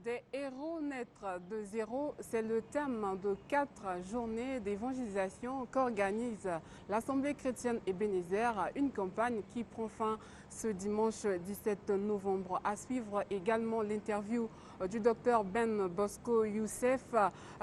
Des héros naître de zéro, c'est le thème de 4 journées d'évangélisation qu'organise l'Assemblée chrétienne Ebenezer, une campagne qui prend fin ce dimanche 17 novembre. À suivre également l'interview du docteur Ben Bosco Youssef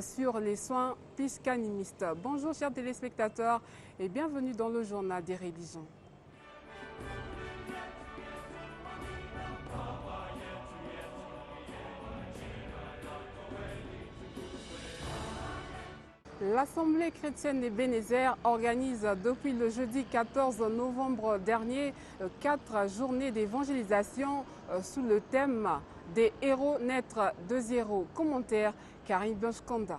sur les soins psychanimistes. Bonjour chers téléspectateurs et bienvenue dans le journal des religions. L'Assemblée chrétienne Ebenezer organise depuis le jeudi 14 novembre dernier 4 journées d'évangélisation sous le thème des héros naître de zéro. Commentaire Karine Blanche-Kanda.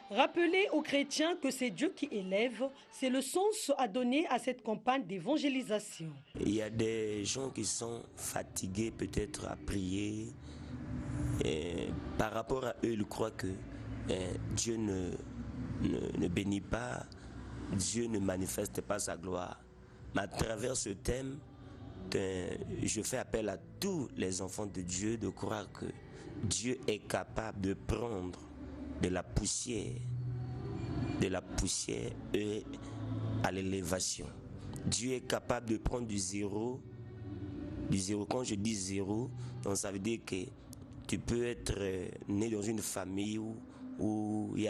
Rappeler aux chrétiens que c'est Dieu qui élève, c'est le sens à donner à cette campagne d'évangélisation. Il y a des gens qui sont fatigués peut-être à prier. Et par rapport à eux, ils croient que Dieu ne bénit pas, Dieu ne manifeste pas sa gloire. Mais à travers ce thème, je fais appel à tous les enfants de Dieu de croire que Dieu est capable de prendre de la poussière et à l'élévation. Dieu est capable de prendre du zéro. Quand je dis zéro, donc ça veut dire que tu peux être né dans une famille où il n'y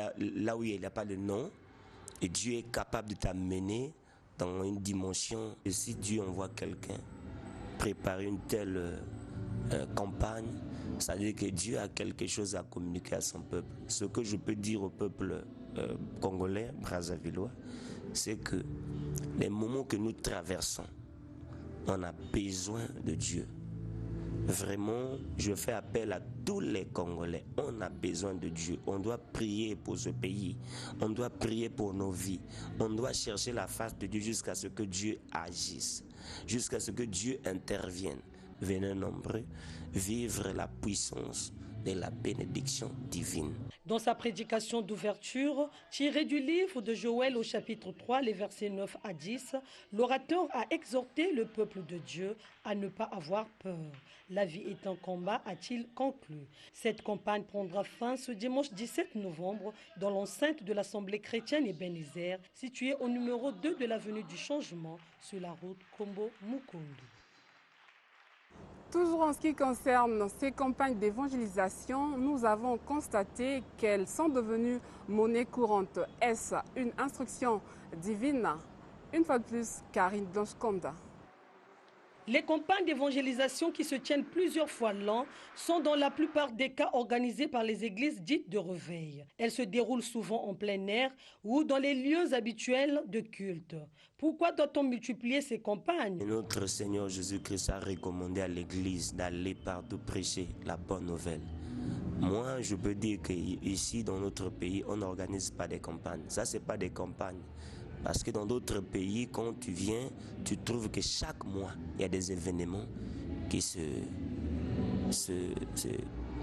a pas de nom, et Dieu est capable de t'amener dans une dimension. Et si Dieu envoie quelqu'un préparer une telle campagne, ça veut dire que Dieu a quelque chose à communiquer à son peuple. Ce que je peux dire au peuple congolais, brazzavillois, c'est que les moments que nous traversons, on a besoin de Dieu. Vraiment, je fais appel à tous les Congolais. On a besoin de Dieu. On doit prier pour ce pays. On doit prier pour nos vies. On doit chercher la face de Dieu jusqu'à ce que Dieu agisse, jusqu'à ce que Dieu intervienne. Venez nombreux vivre la puissance de la bénédiction divine. Dans sa prédication d'ouverture, tirée du livre de Joël au chapitre 3, les versets 9 à 10, l'orateur a exhorté le peuple de Dieu à ne pas avoir peur. La vie est un combat, a-t-il conclu. Cette campagne prendra fin ce dimanche 17 novembre dans l'enceinte de l'Assemblée chrétienne Ebenezer, située au numéro 2 de l'avenue du Changement, sur la route Kombo-Mukundu. Toujours en ce qui concerne ces campagnes d'évangélisation, nous avons constaté qu'elles sont devenues monnaie courante. Est-ce une instruction divine? Une fois de plus, Karine Blanche-Kanda. Les campagnes d'évangélisation qui se tiennent plusieurs fois l'an sont dans la plupart des cas organisées par les églises dites de réveil. Elles se déroulent souvent en plein air ou dans les lieux habituels de culte. Pourquoi doit-on multiplier ces campagnes? Notre Seigneur Jésus-Christ a recommandé à l'église d'aller partout prêcher la bonne nouvelle. Moi, je peux dire qu'ici, dans notre pays, on n'organise pas des campagnes. Ça, ce n'est pas des campagnes. Parce que dans d'autres pays, quand tu viens, tu trouves que chaque mois, il y a des événements qui se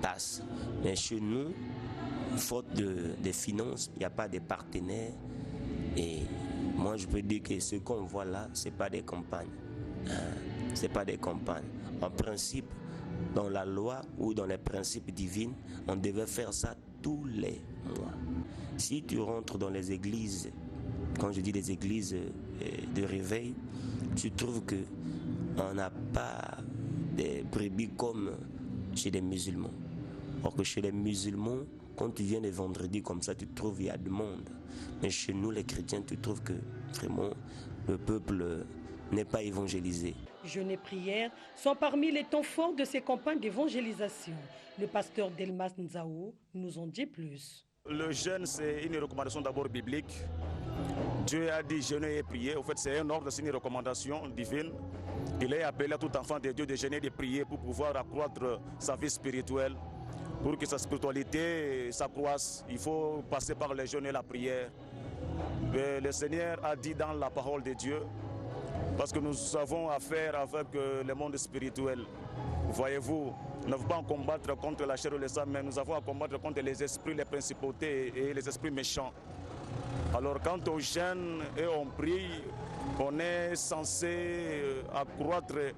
passent. Mais chez nous, faute de finances, il n'y a pas de partenaires. Et moi, je peux dire que ce qu'on voit là, ce n'est pas des campagnes. Ce n'est pas des campagnes. En principe, dans la loi ou dans les principes divins, on devait faire ça tous les mois. Si tu rentres dans les églises, quand je dis des églises de réveil, tu trouves qu'on n'a pas des brebis comme chez les musulmans. Or que chez les musulmans, quand tu viens les vendredis comme ça, tu trouves qu'il y a du monde. Mais chez nous, les chrétiens, tu trouves que vraiment le peuple n'est pas évangélisé. Jeûne et prière sont parmi les temps forts de ces campagnes d'évangélisation. Le pasteur Delmas Nzao nous en dit plus. Le jeûne, c'est une recommandation d'abord biblique. Dieu a dit jeûner et prier. En fait, c'est un ordre, c'est une recommandation divine. Il est appelé à tout enfant de Dieu de jeûner et de prier pour pouvoir accroître sa vie spirituelle. Pour que sa spiritualité s'accroisse, il faut passer par le jeûne et la prière. Mais le Seigneur a dit dans la parole de Dieu, parce que nous avons affaire avec le monde spirituel. Voyez-vous, nous n'avons pas à combattre contre la chair ou le sang, mais nous avons à combattre contre les esprits, les principautés et les esprits méchants. Alors quand on jeûne et on prie, on est censé accroître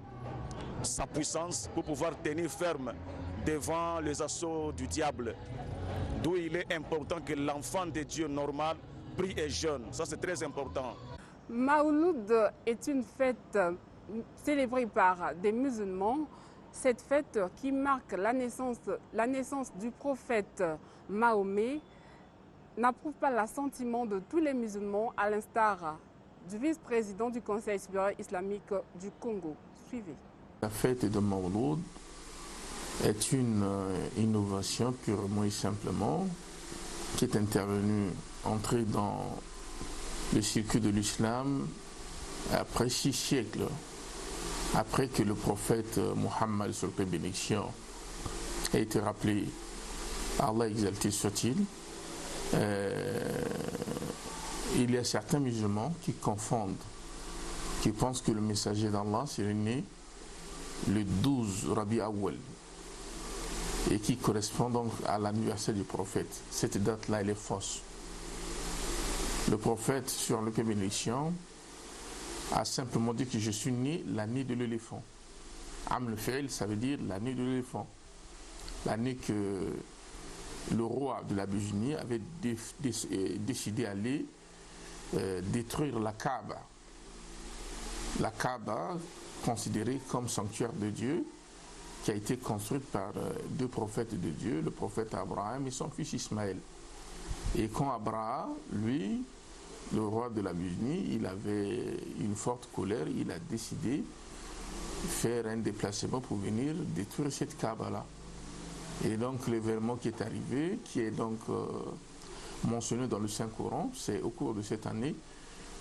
sa puissance pour pouvoir tenir ferme devant les assauts du diable. D'où il est important que l'enfant de Dieu normal prie et jeûne. Ça, c'est très important. Maouloud est une fête célébrée par des musulmans. Cette fête qui marque la naissance du prophète Mahomet n'approuve pas l'assentiment de tous les musulmans, à l'instar du vice-président du Conseil supérieur islamique du Congo. Suivez. La fête de Mawlud est une innovation purement et simplement qui est entrée dans le circuit de l'islam après 6 siècles, après que le prophète Mohammed sur paix et bénédiction a été rappelé, Allah exalté soit-il. Il y a certains musulmans qui confondent, qui pensent que le messager d'Allah s'est né le 12 Rabi Awwal et qui correspond donc à l'anniversaire du prophète. Cette date-là, elle est fausse. Le prophète, sur le paix et bénédiction, a simplement dit que je suis né l'année de l'éléphant. Am le Fi'l, ça veut dire l'année de l'éléphant. L'année que le roi de l'Abyssinie avait décidé d'aller détruire la Kaaba. La Kaaba, considérée comme sanctuaire de Dieu, qui a été construite par 2 prophètes de Dieu, le prophète Abraham et son fils Ismaël. Et quand Abraham, lui, le roi de l'Abyssinie, il avait une forte colère, il a décidé de faire un déplacement pour venir détruire cette Kaaba-là. Et donc l'événement qui est arrivé, qui est donc mentionné dans le Saint-Coran, c'est au cours de cette année,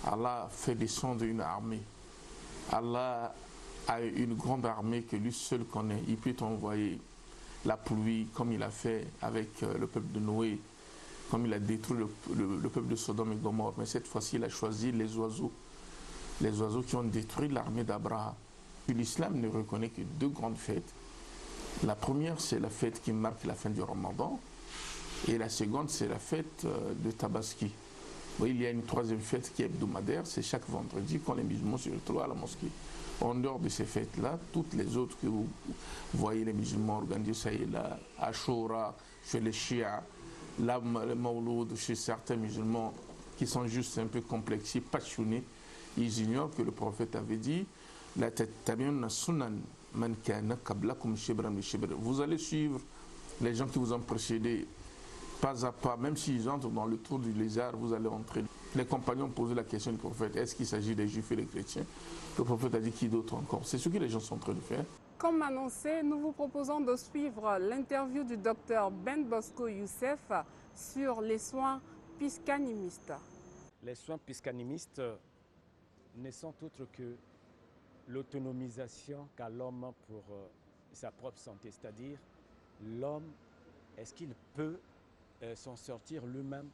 Allah fait descendre une armée. Allah a une grande armée que lui seul connaît. Il peut envoyer la pluie comme il a fait avec le peuple de Noé, comme il a détruit le peuple de Sodome et Gomorrhe. Mais cette fois-ci, il a choisi les oiseaux qui ont détruit l'armée d'Abraham. L'islam ne reconnaît que 2 grandes fêtes. La première, c'est la fête qui marque la fin du Ramadan. Et la seconde, c'est la fête de Tabaski. Oui, il y a une 3e fête qui est hebdomadaire, c'est chaque vendredi quand les musulmans se retrouvent à la mosquée. En dehors de ces fêtes-là, toutes les autres que vous voyez les musulmans organiser, ça y est là, Ashura, chez les chiites, le Mawlud, chez certains musulmans qui sont juste un peu complexés, passionnés, ils ignorent que le prophète avait dit la tattabi'unna sunan man kana qablakum shibran bi shibr. Vous allez suivre les gens qui vous ont précédés pas à pas, même s'ils entrent dans le trou du lézard, vous allez entrer. Les compagnons posaient la question du prophète, est-ce qu'il s'agit des juifs et des chrétiens? Le prophète a dit qui d'autre encore? C'est ce que les gens sont en train de faire. Comme annoncé, nous vous proposons de suivre l'interview du docteur Ben Bosco Youssef sur les soins piscanimistes. Les soins piscanimistes ne sont autres que l'autonomisation qu'a l'homme pour sa propre santé. C'est-à-dire, l'homme, est-ce qu'il peut s'en sortir lui-même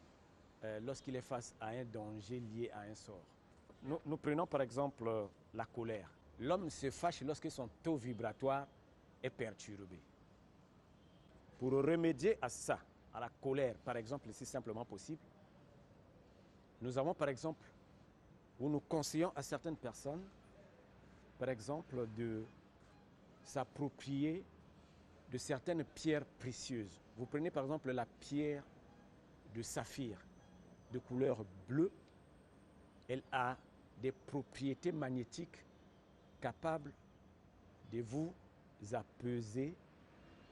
lorsqu'il est face à un danger lié à un sort? Nous prenons par exemple la colère. L'homme se fâche lorsque son taux vibratoire est perturbé. Pour remédier à ça, à la colère, par exemple, si simplement possible, nous avons par exemple, où nous conseillons à certaines personnes, par exemple, de s'approprier de certaines pierres précieuses. Vous prenez par exemple la pierre de saphir de couleur bleue. Elle a des propriétés magnétiques capables de vous apaiser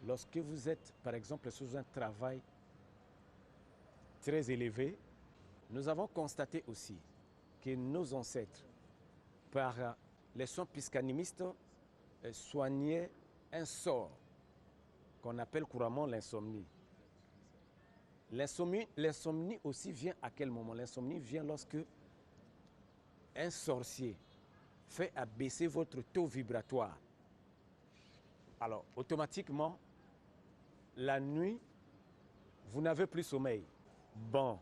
lorsque vous êtes par exemple sous un travail très élevé. Nous avons constaté aussi que nos ancêtres, par les soins piscanimistes, soignaient un sort qu'on appelle couramment l'insomnie. L'insomnie aussi vient à quel moment? L'insomnie vient lorsque un sorcier fait abaisser votre taux vibratoire. Alors, automatiquement, la nuit, vous n'avez plus sommeil. Bon,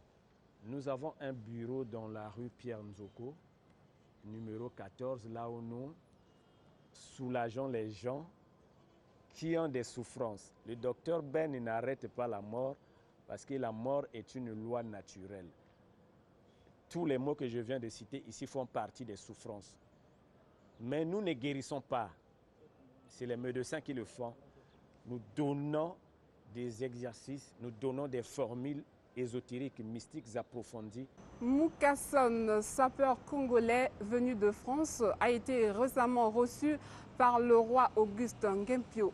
nous avons un bureau dans la rue Pierre Nzoko, numéro 14, là où nous soulageons les gens qui ont des souffrances. Le docteur Ben n'arrête pas la mort parce que la mort est une loi naturelle. Tous les mots que je viens de citer ici font partie des souffrances. Mais nous ne guérissons pas. C'est les médecins qui le font. nous donnons des exercices, nous donnons des formules ésotériques, mystiques approfondies. Mukasson, sapeur congolais venu de France, a été récemment reçu par le roi Auguste Ngempio.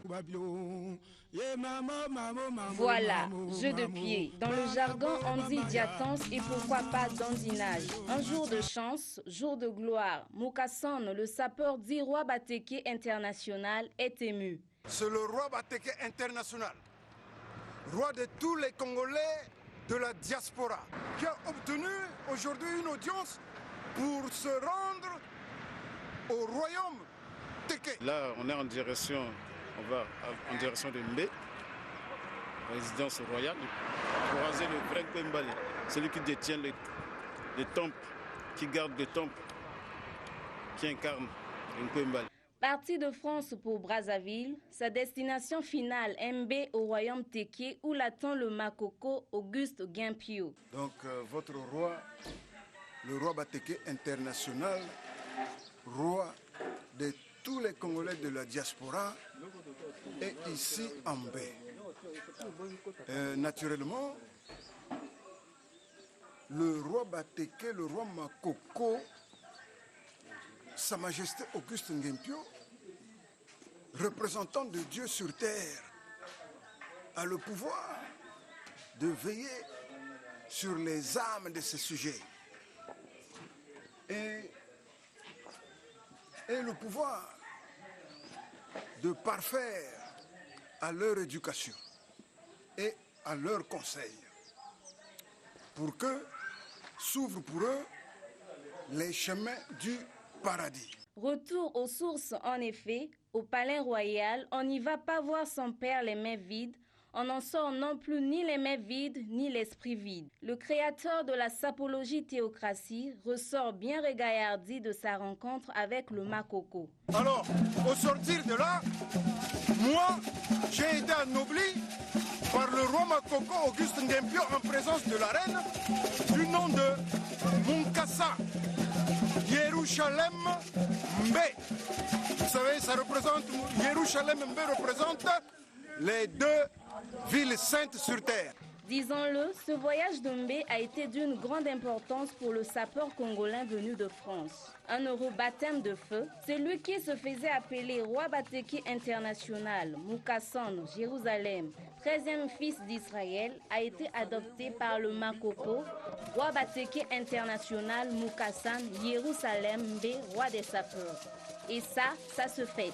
Voilà, jeu de pied. Dans le jargon, on dit diatance et pourquoi pas dandinage. Un jour de chance, jour de gloire. Mukasson, le sapeur dit roi Bateke international, est ému. C'est le roi Bateke international, roi de tous les Congolais de la diaspora, qui a obtenu aujourd'hui une audience pour se rendre au royaume Teke. Là, on est en direction, de Mbé, résidence royale, pour raser le vrai Kwembale, celui qui détient les temples, qui garde les temples, qui incarne le Kwembale. Parti de France pour Brazzaville, sa destination finale Mbé au royaume Teke où l'attend le Makoko Auguste Ngempio. Donc votre roi, le roi Bateke international, roi de tous les Congolais de la diaspora, est ici en Mbé. Naturellement, le roi Bateke, le roi Makoko, Sa Majesté Auguste Ngempio, représentant de Dieu sur terre, a le pouvoir de veiller sur les âmes de ses sujets et le pouvoir de parfaire à leur éducation et à leurs conseils pour que s'ouvrent pour eux les chemins du paradis. Retour aux sources en effet, au palais royal, on n'y va pas voir son père les mains vides, on n'en sort non plus ni les mains vides ni l'esprit vide. Le créateur de la sapologie théocratie ressort bien régaillardi de sa rencontre avec le Makoko. Alors, au sortir de là, moi, j'ai été anobli par le roi Makoko Auguste Ngempio en présence de la reine du nom de Munkasa Yerushalem Mbé. Vous savez, ça représente, Yerushalem Mbé représente les deux villes saintes sur terre. Disons-le, ce voyage de Mbé a été d'une grande importance pour le sapeur congolais venu de France. Un heureux baptême de feu, celui qui se faisait appeler roi Bateke international, Mukasson, Jérusalem, 13e fils d'Israël, a été adopté par le Makoko, roi Bateke international, Mukasson, Jérusalem, Mbé, roi des sapeurs. Et ça se fait.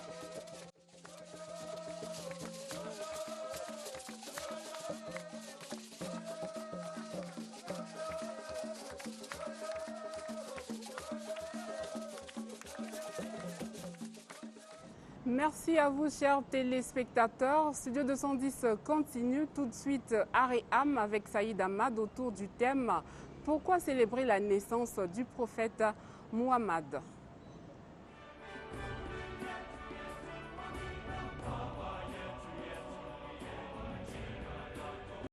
Merci à vous, chers téléspectateurs. Studio 210 continue tout de suite Aréam avec Saïd Ahmad autour du thème « Pourquoi célébrer la naissance du prophète Muhammad ?»